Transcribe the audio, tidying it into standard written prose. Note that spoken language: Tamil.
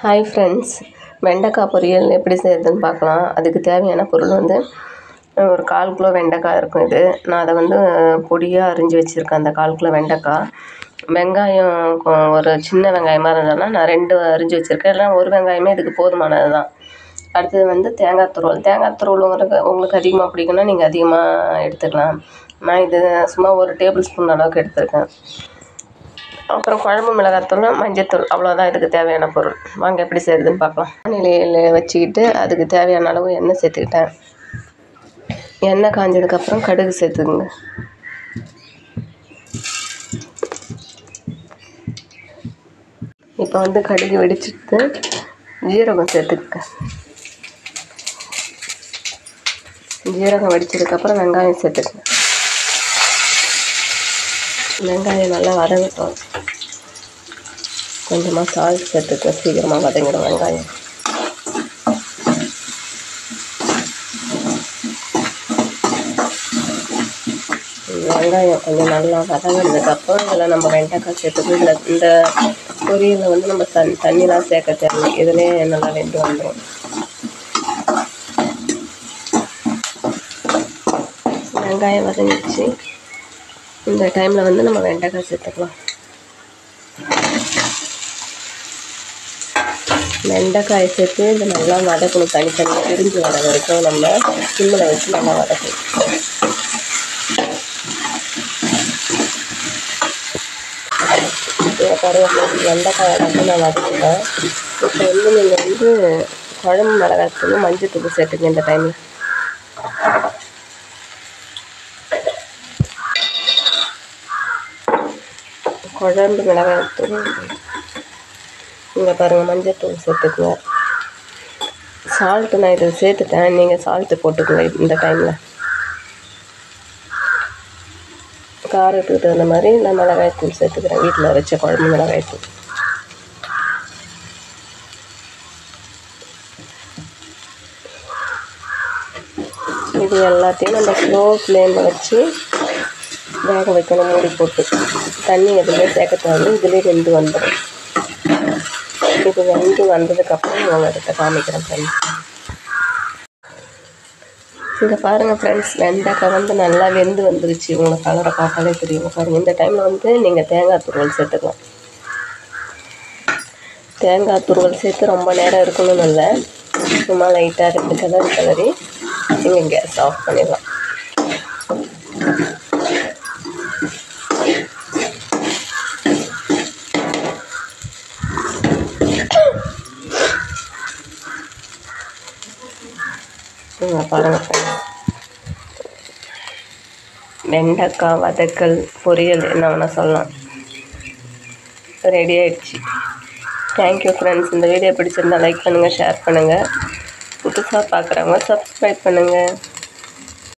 ஹாய் ஃப்ரெண்ட்ஸ், வெண்டைக்காய் பொரியல் எப்படி செய்கிறதுன்னு பார்க்கலாம். அதுக்கு தேவையான பொருள் வந்து ஒரு 1/4 கிலோ வெண்டைக்காய் இருக்கும். நான் அதை வந்து பொடியாக அரிஞ்சு வச்சுருக்கேன். அந்த 1/4 கிலோ வெண்டைக்காய். வெங்காயம் ஒரு சின்ன வெங்காயமாக இருந்ததுன்னா நான் 2 அரிஞ்சு வச்சுருக்கேன். இல்லைனா ஒரு வெங்காயமே இதுக்கு போதுமானது தான். அடுத்தது வந்து தேங்காய் துருவல் உங்களுக்கு அதிகமாக பிடிக்குன்னா நீங்கள் அதிகமாக எடுத்துக்கலாம். நான் இது சும்மா ஒரு டேபிள் ஸ்பூன் அளவுக்கு எடுத்துருக்கேன். அப்புறம் குழம்பு மிளகாத்தூள், மஞ்சத்தூள், அவ்வளோதான் இதுக்கு தேவையான பொருள். வாங்க எப்படி செய்கிறதுன்னு பார்க்கலாம். வானிலையில் வச்சுக்கிட்டு அதுக்கு தேவையான அளவு எண்ணெய் சேர்த்துக்கிட்டேன். எண்ணெய் காஞ்சதுக்கப்புறம் கடுகு சேர்த்துக்குங்க. இப்போ வந்து கடுகு வெடிச்சிட்டு ஜீரகம் சேர்த்துக்க. ஜீரகம் வெடிச்சதுக்கப்புறம் வெங்காயம் சேர்த்துக்கங்க. வெங்காயம் நல்லா வதங்கட்டும். கொஞ்சமாக சால்ட் சேர்த்துக்க. சீக்கிரமாக வதங்கிடும் வெங்காயம். வெங்காயம் கொஞ்சம் நல்லா வதங்கினதுக்கப்புறம் இதில் நம்ம வெண்டைக்காய் சேர்த்துக்கணும். இந்த பொரியலில் வந்து நம்ம தண்ணிலாம் சேர்க்க தேவை. இதுலேயே நல்லா வெந்து வந்துடும். வெங்காயம் வதங்கிடுச்சு. இந்த டைமில் வந்து நம்ம வெண்டைக்காய் சேர்த்துக்கலாம். வெண்டைக்காயை சேர்த்து இது நல்லா வதக்கணும். தனித்தனியாக பிரிஞ்சு வர வரைக்கும் நம்ம சிம்மில் வச்சு நல்லா வதக்கணும். வெண்டைக்காயை வந்து நான் வதக்கிட்டேன். இப்போ வந்து நீங்கள் வந்து குழம்பு மிளகாத்தூள், மஞ்சத்தூள் சேர்த்துங்க. இந்த டைமில் குழம்பு மிளகாத்தூள், இங்கே பாருங்கள், மஞ்சத்தூள் சேர்த்துக்குங்க. சால்ட்டு நான் இதில் சேர்த்துட்டேன். நீங்கள் சால்ட்டு போட்டுக்கோங்க. இந்த டைமில் காரத்துக்கு தகுந்த மாதிரி நான் மிளகாய்த்தூள் சேர்த்துக்கிறேன். வீட்டில் வச்ச குழம்பு மிளகாய்த்தூள். இது எல்லாத்தையும் நம்ம ஸ்லோ ஃப்ளேமில் வச்சு வேக வைக்கணும். மூடி போட்டு தண்ணி எதுவுமே சேர்க்க தேவை. இதுலேயே வெந்து வந்துடும். இது வெந்து வந்ததுக்கப்புறம் நான் எடுத்து காமிக்கிறேன் ஃப்ரெண்ட்ஸ். இங்கே பாருங்கள் ஃப்ரெண்ட்ஸ், வெண்டைக்காய் வந்து நல்லா வெந்து வந்துருச்சு. உங்களுக்கு கலரை பார்த்தாலே தெரியும். பாருங்கள், இந்த டைமில் வந்து நீங்கள் தேங்காய் துருவல் சேர்த்துக்கலாம். தேங்காய் துருவல் சேர்த்து ரொம்ப நேரம் இருக்கணும்னு இல்லை. சும்மா லைட்டாக 2 கிளறி நீங்கள் கேஸ் ஆஃப் பண்ணிடலாம். பாருங்கள் ஃப்ரெண்ட்ஸ், வெண்டைக்காய் வதக்கல் பொரியல் என்ன வேணால் சொல்லலாம், ரெடி ஆகிடுச்சு. Thank you friends. இந்த வீடியோ பிடிச்சிருந்தால் லைக் பண்ணுங்கள், ஷேர் பண்ணுங்கள். புதுசாக பார்க்குறவங்க சப்ஸ்கிரைப் பண்ணுங்கள்.